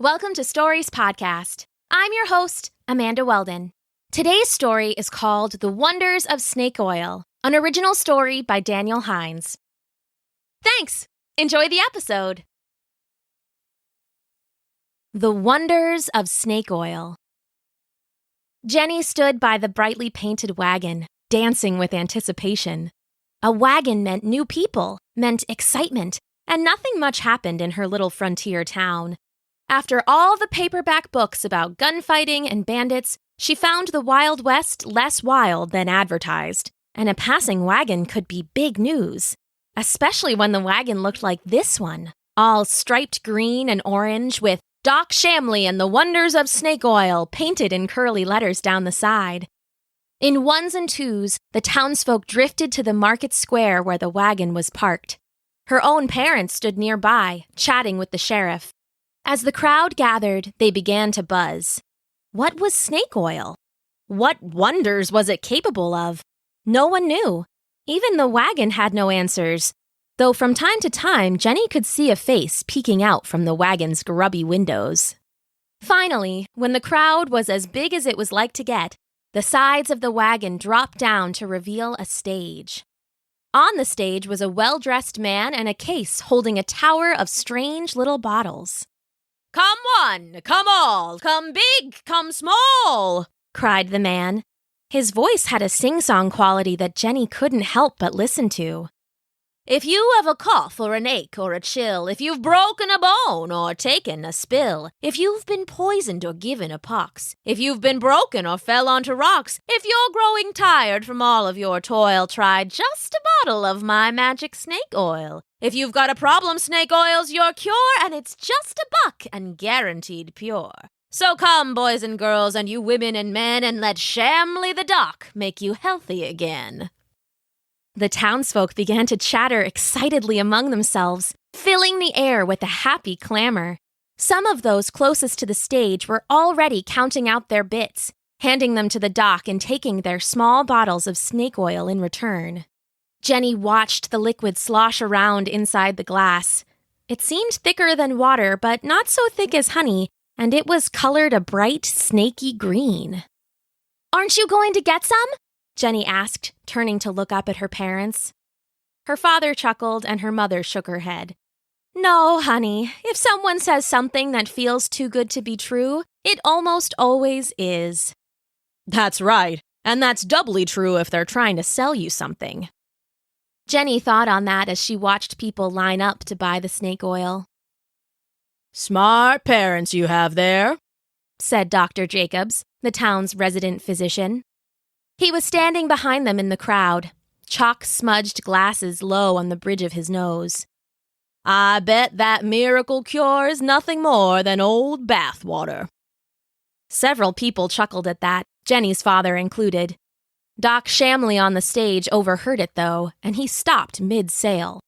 Welcome to Stories Podcast. I'm your host, Amanda Weldin. Today's story is called The Wonders of Snake Oil, an original story by Daniel Hinds. Thanks! Enjoy the episode! The Wonders of Snake Oil. Jenny stood by the brightly painted wagon, dancing with anticipation. A wagon meant new people, meant excitement, and nothing much happened in her little frontier town. After all the paperback books about gunfighting and bandits, she found the Wild West less wild than advertised, and a passing wagon could be big news, especially when the wagon looked like this one, all striped green and orange with Doc Shamley and the Wonders of Snake Oil painted in curly letters down the side. In ones and twos, the townsfolk drifted to the market square where the wagon was parked. Her own parents stood nearby, chatting with the sheriff. As the crowd gathered, they began to buzz. What was snake oil? What wonders was it capable of? No one knew. Even the wagon had no answers, though from time to time Jenny could see a face peeking out from the wagon's grubby windows. Finally, when the crowd was as big as it was like to get, the sides of the wagon dropped down to reveal a stage. On the stage was a well-dressed man and a case holding a tower of strange little bottles. "Come one, come all, come big, come small," cried the man. His voice had a sing-song quality that Jenny couldn't help but listen to. "If you have a cough or an ache or a chill, if you've broken a bone or taken a spill, if you've been poisoned or given a pox, if you've been broken or fell onto rocks, if you're growing tired from all of your toil, try just a bottle of my magic snake oil. If you've got a problem, snake oil's your cure, and it's just $1 and guaranteed pure. So come, boys and girls, and you women and men, and let Shamley the Doc make you healthy again." The townsfolk began to chatter excitedly among themselves, filling the air with a happy clamor. Some of those closest to the stage were already counting out their bits, handing them to the doc and taking their small bottles of snake oil in return. Jenny watched the liquid slosh around inside the glass. It seemed thicker than water, but not so thick as honey, and it was colored a bright, snaky green. "Aren't you going to get some?" Jenny asked, turning to look up at her parents. Her father chuckled and her mother shook her head. "No, honey, if someone says something that feels too good to be true, it almost always is." "That's right, and that's doubly true if they're trying to sell you something." Jenny thought on that as she watched people line up to buy the snake oil. "Smart parents you have there," said Dr. Jacobs, the town's resident physician. He was standing behind them in the crowd, chalk-smudged glasses low on the bridge of his nose. "I bet that miracle cure is nothing more than old bathwater." Several people chuckled at that, Jenny's father included. Doc Shamley on the stage overheard it, though, and he stopped mid-sail.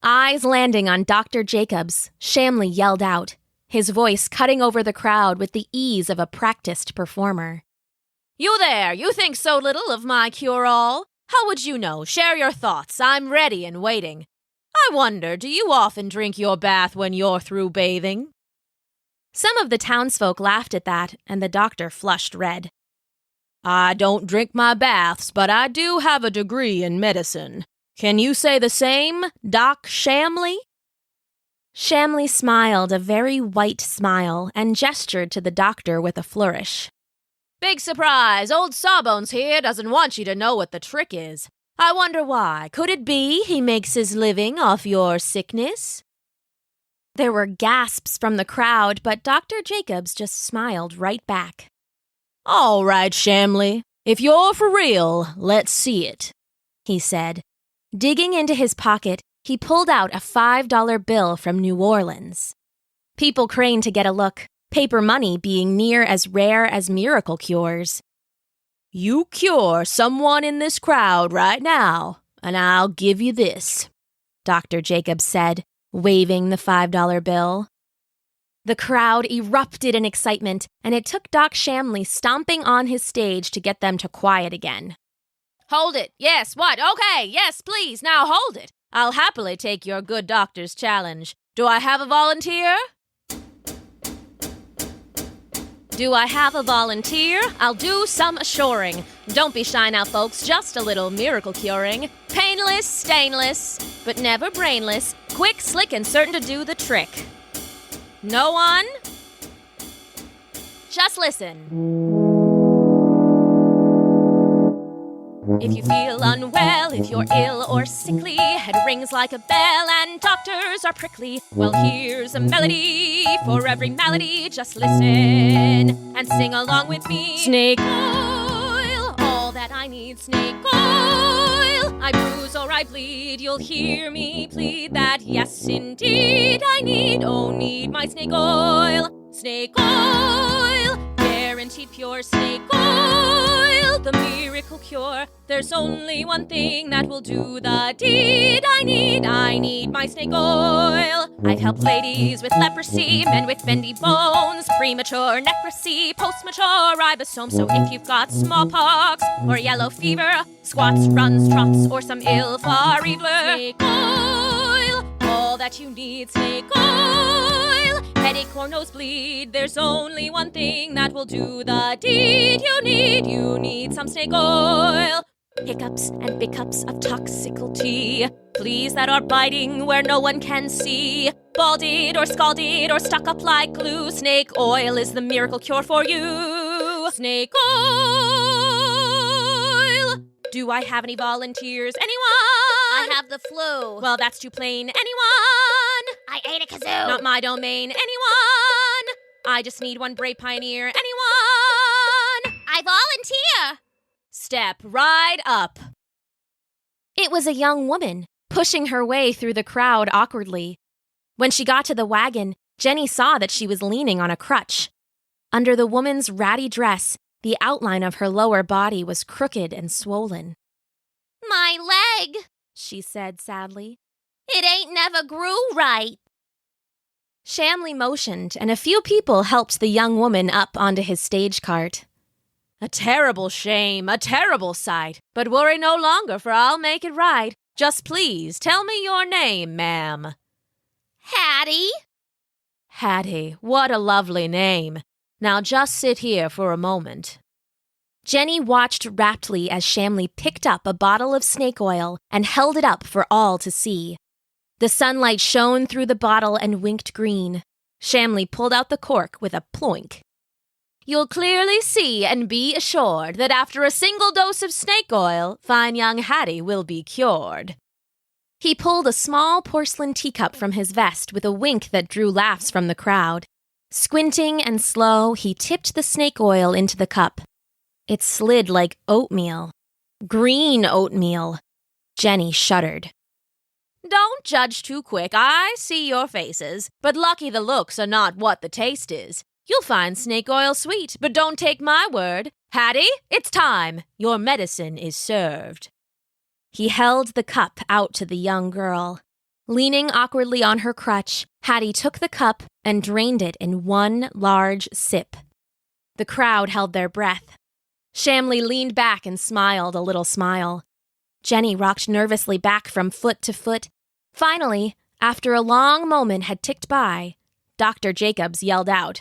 Eyes landing on Dr. Jacobs, Shamley yelled out, his voice cutting over the crowd with the ease of a practiced performer. "You there, you think so little of my cure-all? How would you know? Share your thoughts, I'm ready and waiting. I wonder, do you often drink your bath when you're through bathing?" Some of the townsfolk laughed at that, and the doctor flushed red. "I don't drink my baths, but I do have a degree in medicine. Can you say the same, Doc Shamley?" Shamley smiled a very white smile and gestured to the doctor with a flourish. "Big surprise, old Sawbones here doesn't want you to know what the trick is. I wonder why. Could it be he makes his living off your sickness?" There were gasps from the crowd, but Dr. Jacobs just smiled right back. "All right, Shamley, if you're for real, let's see it," he said. Digging into his pocket, he pulled out a $5 bill from New Orleans. People craned to get a look, paper money being near as rare as miracle cures. "You cure someone in this crowd right now, and I'll give you this," Dr. Jacobs said, waving the $5 bill. The crowd erupted in excitement, and it took Doc Shamley stomping on his stage to get them to quiet again. "Hold it. Yes, what? Okay, yes, please, now hold it. I'll happily take your good doctor's challenge. Do I have a volunteer?" Do I have a volunteer? I'll do some assuring. Don't be shy now, folks, just a little miracle curing. Painless, stainless, but never brainless. Quick, slick, and certain to do the trick. No one? Just listen. If you feel unwell, if you're ill or sickly, head rings like a bell and doctors are prickly. Well, here's a melody for every malady. Just listen and sing along with me. Snake oil, all that I need. Snake oil, I bruise or I bleed. You'll hear me plead that yes, indeed, I need my snake oil. Snake oil, guaranteed pure snake oil, the miracle cure. There's only one thing that will do the deed. I need my snake oil. I've helped ladies with leprosy, men with bendy bones, premature necrocy, post-mature ribosome. So if you've got smallpox or yellow fever, squats, runs, trots, or some ill far eviler, snake oil, all that you need. Snake oil, headache or nosebleed, there's only one thing that will do the deed. You need some snake oil. Hiccups and biccups of toxicalty, fleas that are biting where no one can see, balded or scalded or stuck up like glue, snake oil is the miracle cure for you. Snake oil. Do I have any volunteers? Anyone? I have the flu. Well, that's too plain. Anyone? I ate a kazoo. Not my domain. Anyone? I just need one brave pioneer. Anyone? I volunteer. Step right up. It was a young woman, pushing her way through the crowd awkwardly. When she got to the wagon, Jenny saw that she was leaning on a crutch. Under the woman's ratty dress, the outline of her lower body was crooked and swollen. My leg, she said sadly. It ain't never grew right. Shamley motioned, and a few people helped the young woman up onto his stage cart. A terrible shame, a terrible sight, but worry no longer, for I'll make it right. Just please tell me your name, ma'am. Hattie. Hattie, what a lovely name. Now just sit here for a moment. Jenny watched raptly as Shamley picked up a bottle of snake oil and held it up for all to see. The sunlight shone through the bottle and winked green. Shamley pulled out the cork with a ploink. You'll clearly see and be assured that after a single dose of snake oil, fine young Hattie will be cured. He pulled a small porcelain teacup from his vest with a wink that drew laughs from the crowd. Squinting and slow, he tipped the snake oil into the cup. It slid like oatmeal. Green oatmeal. Jenny shuddered. Don't judge too quick, I see your faces, but lucky the looks are not what the taste is. You'll find snake oil sweet, but don't take my word. Hattie, it's time. Your medicine is served. He held the cup out to the young girl. Leaning awkwardly on her crutch, Hattie took the cup and drained it in one large sip. The crowd held their breath. Shamley leaned back and smiled a little smile. Jenny rocked nervously back from foot to foot. Finally, after a long moment had ticked by, Dr. Jacobs yelled out,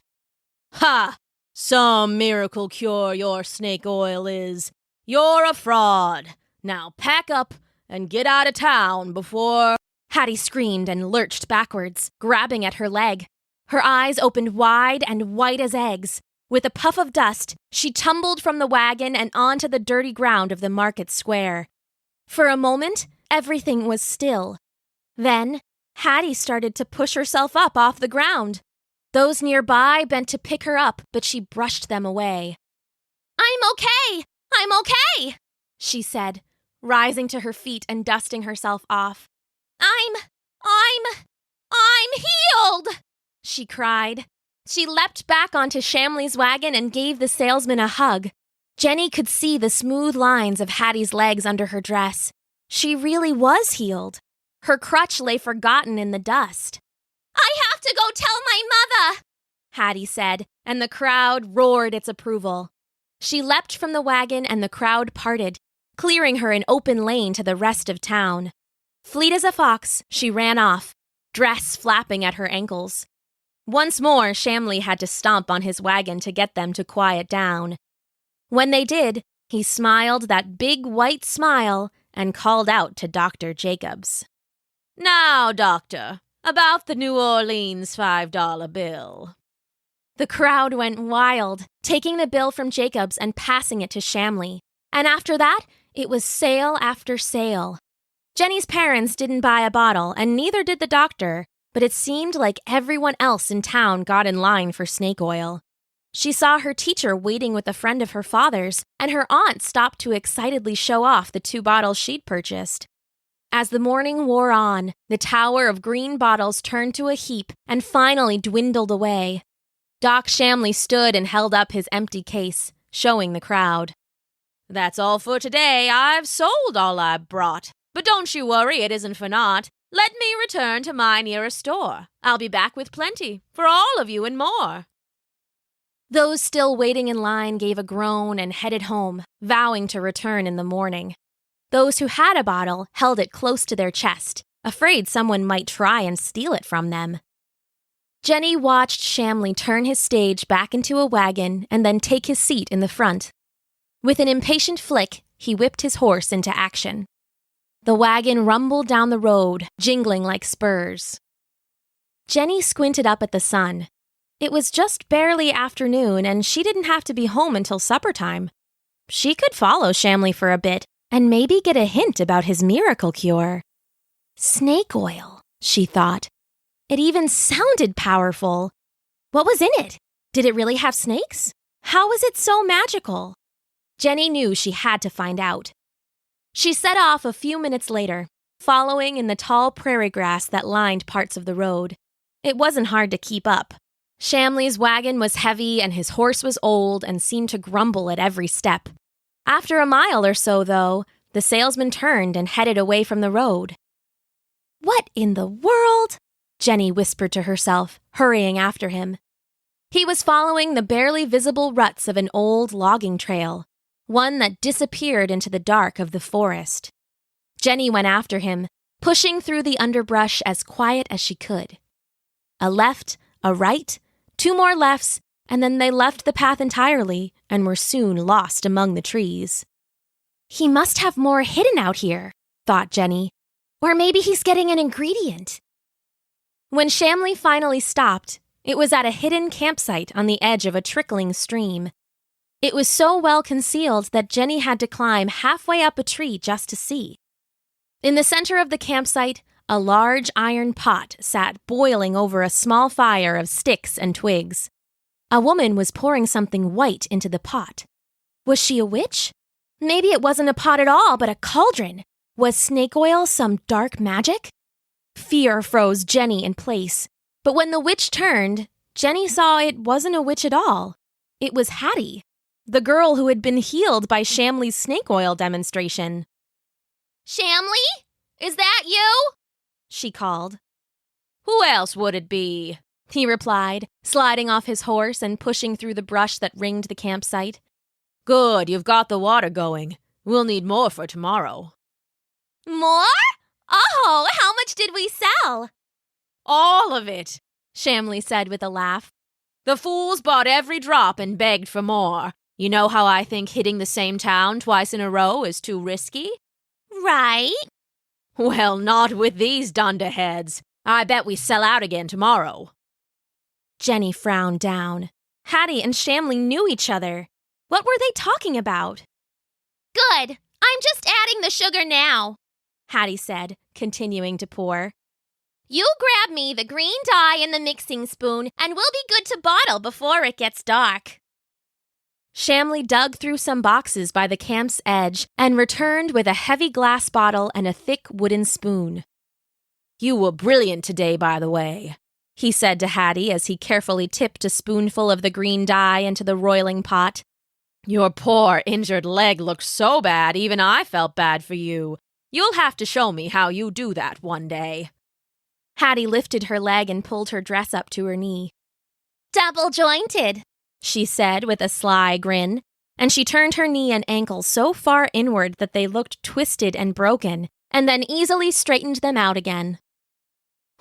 Ha! Some miracle cure your snake oil is. You're a fraud. Now pack up and get out of town before... Hattie screamed and lurched backwards, grabbing at her leg. Her eyes opened wide and white as eggs. With a puff of dust, she tumbled from the wagon and onto the dirty ground of the market square. For a moment, everything was still. Then, Hattie started to push herself up off the ground. Those nearby bent to pick her up, but she brushed them away. I'm okay, she said, rising to her feet and dusting herself off. I'm healed, she cried. She leapt back onto Shamley's wagon and gave the salesman a hug. Jenny could see the smooth lines of Hattie's legs under her dress. She really was healed. Her crutch lay forgotten in the dust. I have to go tell my mother, Hattie said, and the crowd roared its approval. She leapt from the wagon and the crowd parted, clearing her an open lane to the rest of town. Fleet as a fox, she ran off, dress flapping at her ankles. Once more, Shamley had to stomp on his wagon to get them to quiet down. When they did, he smiled that big white smile and called out to Dr. Jacobs. "Now, doctor, about the New Orleans $5 bill." The crowd went wild, taking the bill from Jacobs and passing it to Shamley. And after that, it was sale after sale. Jenny's parents didn't buy a bottle, and neither did the doctor, but it seemed like everyone else in town got in line for snake oil. She saw her teacher waiting with a friend of her father's, and her aunt stopped to excitedly show off the 2 bottles she'd purchased. As the morning wore on, the tower of green bottles turned to a heap and finally dwindled away. Doc Shamley stood and held up his empty case, showing the crowd. "That's all for today. I've sold all I brought. But don't you worry, it isn't for naught. Let me return to my nearest store. I'll be back with plenty, for all of you and more." Those still waiting in line gave a groan and headed home, vowing to return in the morning. Those who had a bottle held it close to their chest, afraid someone might try and steal it from them. Jenny watched Shamley turn his stage back into a wagon and then take his seat in the front. With an impatient flick, he whipped his horse into action. The wagon rumbled down the road, jingling like spurs. Jenny squinted up at the sun. It was just barely afternoon, and she didn't have to be home until supper time. She could follow Shamley for a bit and maybe get a hint about his miracle cure. Snake oil, she thought. It even sounded powerful. What was in it? Did it really have snakes? How was it so magical? Jenny knew she had to find out. She set off a few minutes later, following in the tall prairie grass that lined parts of the road. It wasn't hard to keep up. Shamley's wagon was heavy and his horse was old and seemed to grumble at every step. After a mile or so, though, the salesman turned and headed away from the road. "What in the world?" Jenny whispered to herself, hurrying after him. He was following the barely visible ruts of an old logging trail, one that disappeared into the dark of the forest. Jenny went after him, pushing through the underbrush as quiet as she could. A left, a right, 2 more lefts, and then they left the path entirely and were soon lost among the trees. "He must have more hidden out here," thought Jenny. "Or maybe he's getting an ingredient." When Shamley finally stopped, it was at a hidden campsite on the edge of a trickling stream. It was so well concealed that Jenny had to climb halfway up a tree just to see. In the center of the campsite, a large iron pot sat boiling over a small fire of sticks and twigs. A woman was pouring something white into the pot. Was she a witch? Maybe it wasn't a pot at all, but a cauldron. Was snake oil some dark magic? Fear froze Jenny in place. But when the witch turned, Jenny saw it wasn't a witch at all. It was Hattie, the girl who had been healed by Shamley's snake oil demonstration. "Shamley? Is that you?" she called. "Who else would it be?" he replied, sliding off his horse and pushing through the brush that ringed the campsite. "Good, you've got the water going. We'll need more for tomorrow." "More? Oh, how much did we sell?" "All of it," Shamley said with a laugh. "The fools bought every drop and begged for more. You know how I think hitting the same town twice in a row is too risky?" "Right." "Well, not with these dunderheads. I bet we sell out again tomorrow." Jenny frowned down. Hattie and Shamley knew each other. What were they talking about? "Good. I'm just adding the sugar now," Hattie said, continuing to pour. "You grab me the green dye and the mixing spoon, and we'll be good to bottle before it gets dark." Shamley dug through some boxes by the camp's edge and returned with a heavy glass bottle and a thick wooden spoon. "You were brilliant today, by the way," he said to Hattie as he carefully tipped a spoonful of the green dye into the roiling pot. "Your poor injured leg looked so bad, even I felt bad for you. You'll have to show me how you do that one day." Hattie lifted her leg and pulled her dress up to her knee. "Double jointed," she said with a sly grin, and she turned her knee and ankle so far inward that they looked twisted and broken, and then easily straightened them out again.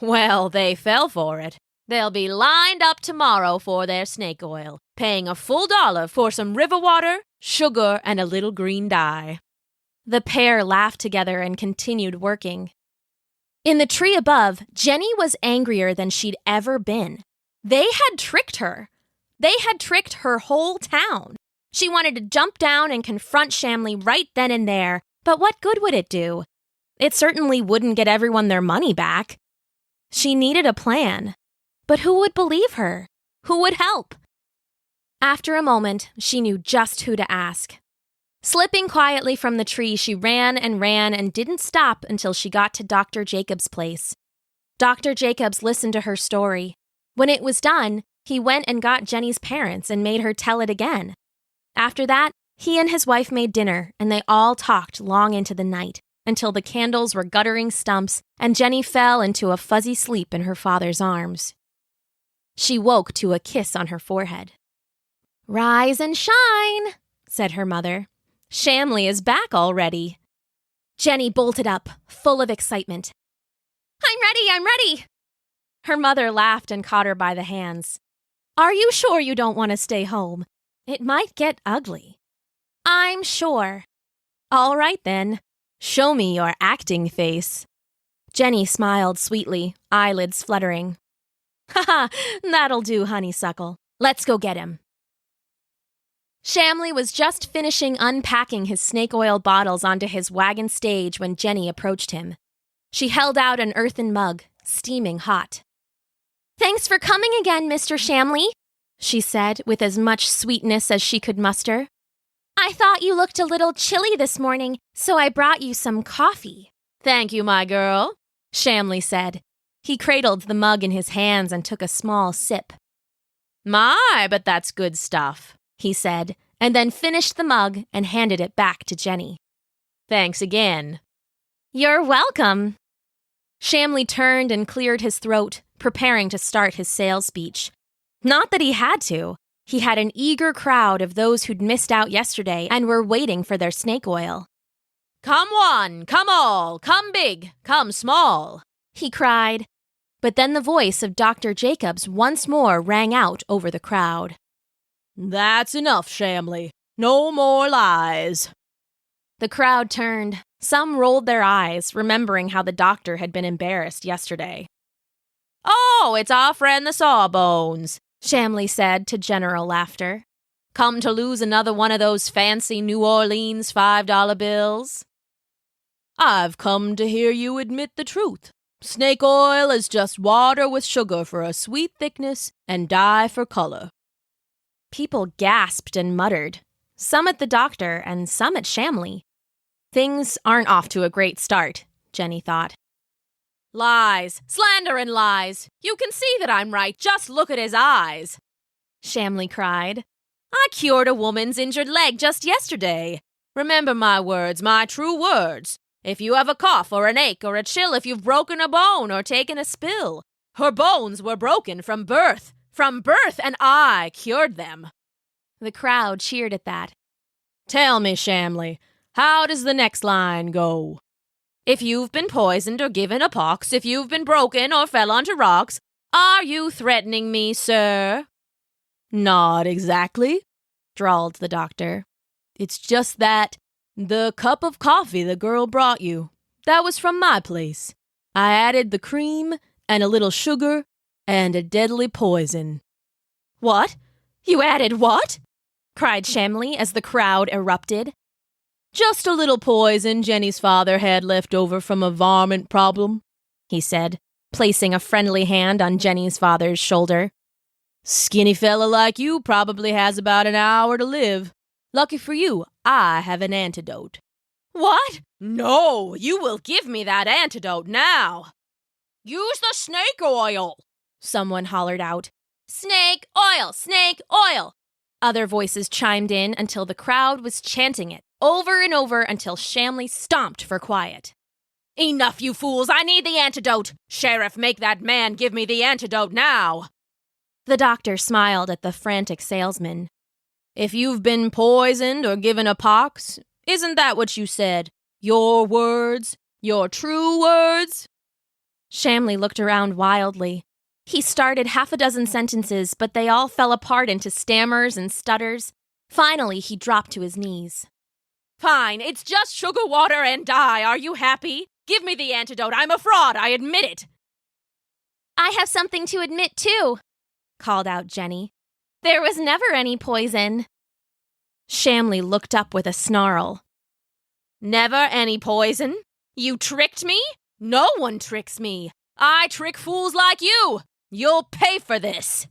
"Well, they fell for it. They'll be lined up tomorrow for their snake oil, paying a full $1 for some river water, sugar, and a little green dye." The pair laughed together and continued working. In the tree above, Jenny was angrier than she'd ever been. They had tricked her. They had tricked her whole town. She wanted to jump down and confront Shamley right then and there, but what good would it do? It certainly wouldn't get everyone their money back. She needed a plan. But who would believe her? Who would help? After a moment, she knew just who to ask. Slipping quietly from the tree, she ran and didn't stop until she got to Dr. Jacobs' place. Dr. Jacobs listened to her story. When it was done, he went and got Jenny's parents and made her tell it again. After that, he and his wife made dinner, and they all talked long into the night, until the candles were guttering stumps and Jenny fell into a fuzzy sleep in her father's arms. She woke to a kiss on her forehead. "Rise and shine," said her mother. "Shamley is back already." Jenny bolted up, full of excitement. I'm ready. Her mother laughed and caught her by the hands. "Are you sure you don't want to stay home? It might get ugly." "I'm sure." "All right then. Show me your acting face." Jenny smiled sweetly, eyelids fluttering. "Ha, that'll do, honeysuckle. Let's go get him." Shamley was just finishing unpacking his snake oil bottles onto his wagon stage when Jenny approached him. She held out an earthen mug, steaming hot. "Thanks for coming again, Mr. Shamley," she said with as much sweetness as she could muster. "I thought you looked a little chilly this morning, so I brought you some coffee." "Thank you, my girl," Shamley said. He cradled the mug in his hands and took a small sip. "My, but that's good stuff," he said, and then finished the mug and handed it back to Jenny. "Thanks again." "You're welcome." Shamley turned and cleared his throat, preparing to start his sales speech. Not that he had to. He had an eager crowd of those who'd missed out yesterday and were waiting for their snake oil. "Come one, come all, come big, come small," he cried. But then the voice of Dr. Jacobs once more rang out over the crowd. "That's enough, Shamley. No more lies." The crowd turned. Some rolled their eyes, remembering how the doctor had been embarrassed yesterday. "Oh, it's our friend the Sawbones," Shamley said to general laughter. "Come to lose another one of those fancy New Orleans $5 bills?" "I've come to hear you admit the truth. Snake oil is just water with sugar for a sweet thickness and dye for color." People gasped and muttered, some at the doctor and some at Shamley. Things aren't off to a great start, Jenny thought. "Lies, slander and lies. You can see that I'm right. Just look at his eyes," Shamley cried. "I cured a woman's injured leg just yesterday. Remember my words, my true words. If you have a cough or an ache or a chill, if you've broken a bone or taken a spill, her bones were broken from birth, and I cured them." The crowd cheered at that. "Tell me, Shamley, how does the next line go? If you've been poisoned or given a pox, if you've been broken or fell onto rocks, are you threatening me, sir?" "Not exactly," drawled the doctor. "It's just that the cup of coffee the girl brought you, that was from my place. I added the cream and a little sugar and a deadly poison." "What? You added what?" cried Shamley as the crowd erupted. "Just a little poison Jenny's father had left over from a varmint problem," he said, placing a friendly hand on Jenny's father's shoulder. "Skinny fella like you probably has about an hour to live. Lucky for you, I have an antidote." "What? No, you will give me that antidote now." "Use the snake oil," someone hollered out. "Snake oil, snake oil." Other voices chimed in until the crowd was chanting it over and over until Shamley stomped for quiet. "Enough, you fools! I need the antidote! Sheriff, make that man give me the antidote now!" The doctor smiled at the frantic salesman. "If you've been poisoned or given a pox, isn't that what you said? Your words? Your true words?" Shamley looked around wildly. He started half a dozen sentences, but they all fell apart into stammers and stutters. Finally, he dropped to his knees. Fine, it's just sugar, water, and dye. Are you happy? Give me the antidote. I'm a fraud, I admit it. I have something to admit, too, called out Jenny. There was never any poison. Shamley looked up with a snarl. Never any poison? You tricked me? No one tricks me. I trick fools like you. You'll pay for this.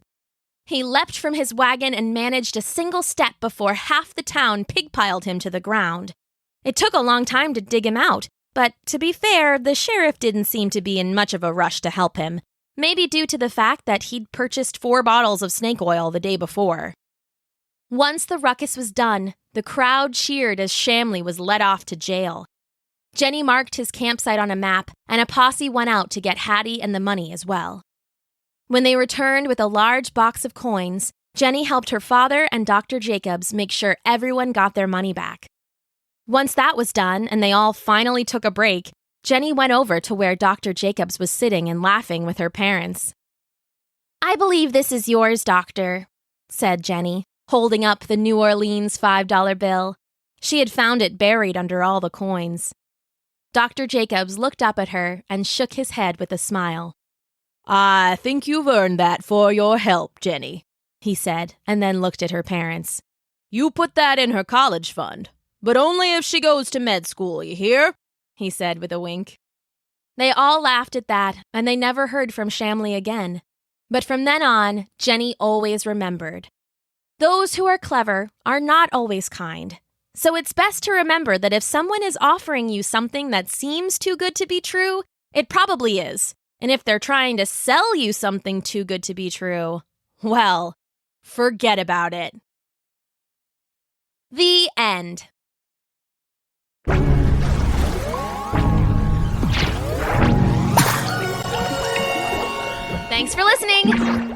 He leapt from his wagon and managed a single step before half the town pigpiled him to the ground. It took a long time to dig him out, but to be fair, the sheriff didn't seem to be in much of a rush to help him, maybe due to the fact that he'd purchased 4 bottles of snake oil the day before. Once the ruckus was done, the crowd cheered as Shamley was led off to jail. Jenny marked his campsite on a map, and a posse went out to get Hattie and the money as well. When they returned with a large box of coins, Jenny helped her father and Dr. Jacobs make sure everyone got their money back. Once that was done and they all finally took a break, Jenny went over to where Dr. Jacobs was sitting and laughing with her parents. I believe this is yours, Doctor, said Jenny, holding up the New Orleans $5 bill. She had found it buried under all the coins. Dr. Jacobs looked up at her and shook his head with a smile. I think you've earned that for your help, Jenny, he said, and then looked at her parents. You put that in her college fund, but only if she goes to med school, you hear? He said with a wink. They all laughed at that, and they never heard from Shamley again. But from then on, Jenny always remembered. Those who are clever are not always kind. So it's best to remember that if someone is offering you something that seems too good to be true, it probably is. And if they're trying to sell you something too good to be true, well, forget about it. The end. Thanks for listening.